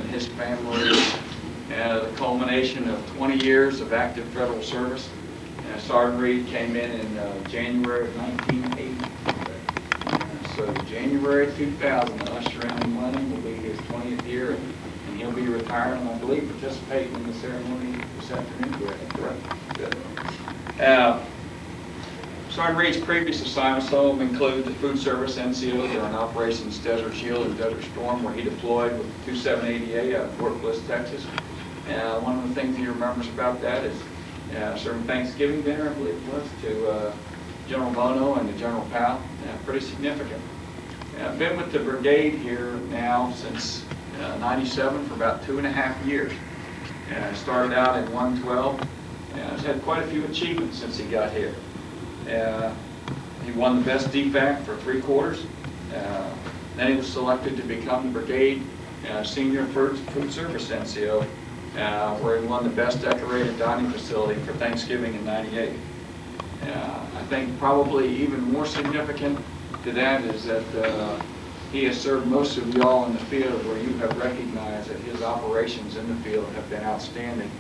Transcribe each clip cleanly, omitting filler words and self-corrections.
and his family the culmination of 20 years of active federal service. Sergeant Reed came in January of 1980. So January 2000, the usher in and running will be his 20th year, and he'll be retiring, I believe, participating in the ceremony this afternoon. Correct? Good. Sergeant Reed's previous assignments, though, include the food service NCO during Operations Desert Shield and Desert Storm, where he deployed with 2780A out of Fort Bliss, Texas. One of the things he remembers about that is serving Thanksgiving dinner, I believe it was, to General Bono and to General Powell. Pretty significant. I've been with the brigade here now since 97 for about 2.5 years. I started out in 112, and I've had quite a few achievements since he got here. He won the best DFAC for 3 quarters. Then he was selected to become the brigade senior food service NCO, where he won the best decorated dining facility for Thanksgiving in '98. I think probably even more significant to that is that he has served most of y'all in the field, where you have recognized that his operations in the field have been outstanding,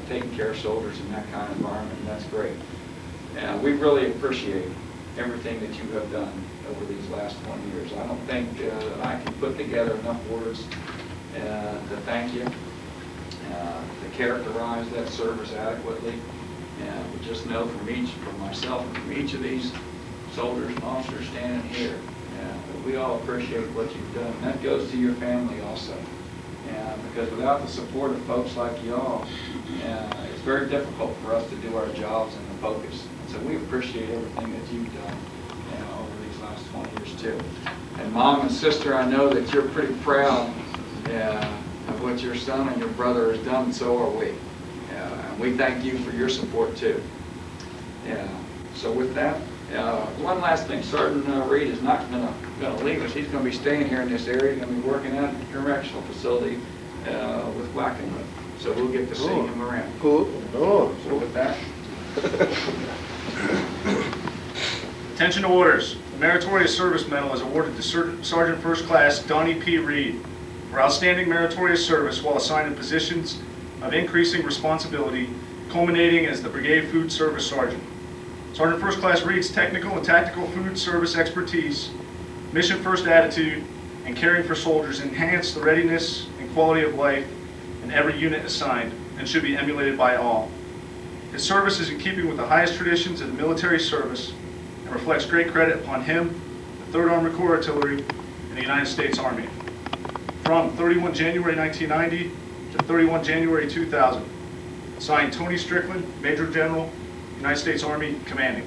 taking care of soldiers in that kind of environment, and that's great. We really appreciate everything that you have done over these last 20 years. I don't think that I can put together enough words to thank you, to characterize that service adequately. We just know from myself and from each of these soldiers and officers standing here, that we all appreciate what you've done. And that goes to your family also. Because without the support of folks like y'all, it's very difficult for us to do our jobs and to focus. So we appreciate everything that you've done over these last 20 years too. And Mom and Sister, I know that you're pretty proud of what your son and your brother has done, and so are we. And we thank you for your support too. So with that, one last thing, Sergeant Reed is not going to leave us. He's going to be staying here in this area. He's going to be working out at the correctional facility with Blackenwood. So we'll get to see him around. Cool. So with that. Attention to orders. The Meritorious Service Medal is awarded to Sergeant First Class Donnie P. Reed for outstanding meritorious service while assigned in positions of increasing responsibility, culminating as the Brigade Food Service Sergeant. Sergeant First Class Reed's technical and tactical food service expertise, mission-first attitude, and caring for soldiers enhance the readiness and quality of life in every unit assigned and should be emulated by all. His service is in keeping with the highest traditions of the military service and reflects great credit upon him, the 3rd Armored Corps Artillery, and the United States Army. From 31 January 1990 to 31 January 2000. Signed, Tony Strickland, Major General, United States Army, commanding.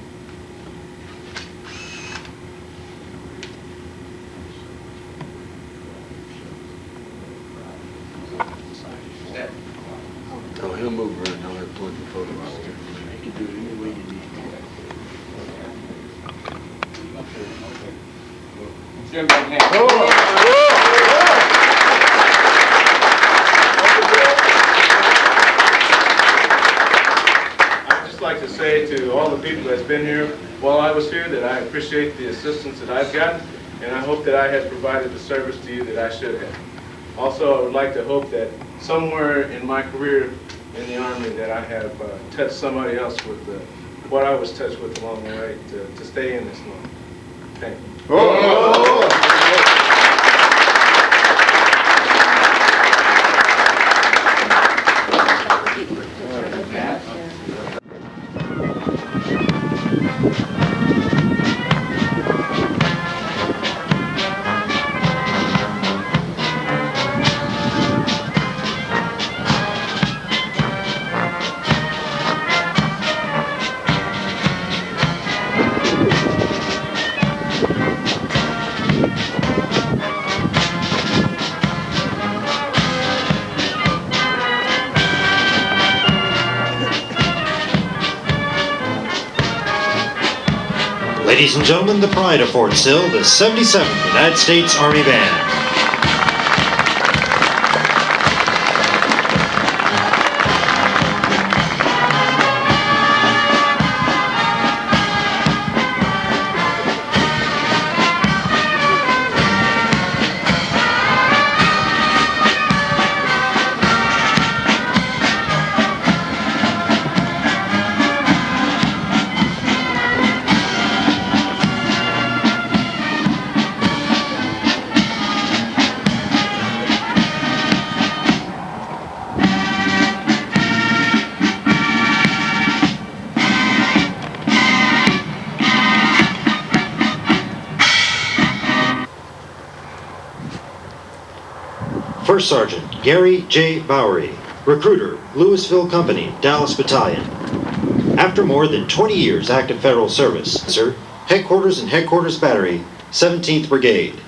No, he'll move around. I'll have to put the photo out there. You can do it any way you need. I'd just like to say to all the people that's been here while I was here that I appreciate the assistance that I've gotten, and I hope that I have provided the service to you that I should have. Also, I would like to hope that somewhere in my career in the Army that I have touched somebody else with what I was touched with along the way to stay in this long. Thank you. Ladies and gentlemen, the pride of Fort Sill, the 77th United States Army Band. First Sergeant Gary J. Bowery, Recruiter, Louisville Company, Dallas Battalion. After more than 20 years active federal service, sir, Headquarters and Headquarters Battery, 17th Brigade.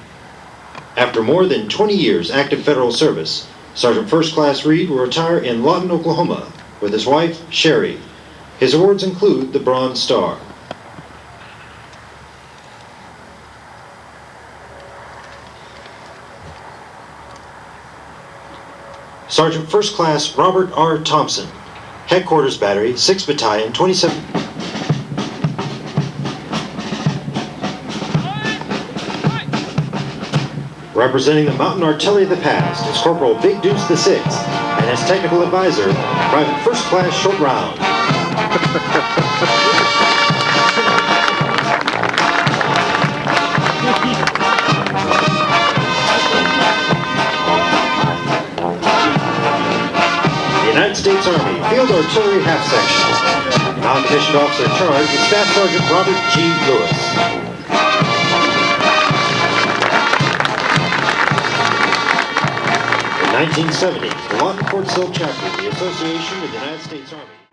After more than 20 years active federal service, Sergeant First Class Reed will retire in Lawton, Oklahoma, with his wife, Sherry. His awards include the Bronze Star. Sergeant First Class Robert R. Thompson, Headquarters Battery, 6th Battalion, 27... Representing the Mountain Artillery of the past is Corporal Big Deuce the 6th, and his technical advisor, Private First Class Short Round. The United States Army Field Artillery Half Section. Non-commissioned officer in charge is Staff Sergeant Robert G. Lewis. In 1970, the Lawton Fort Sill chapter of the Association of the United States Army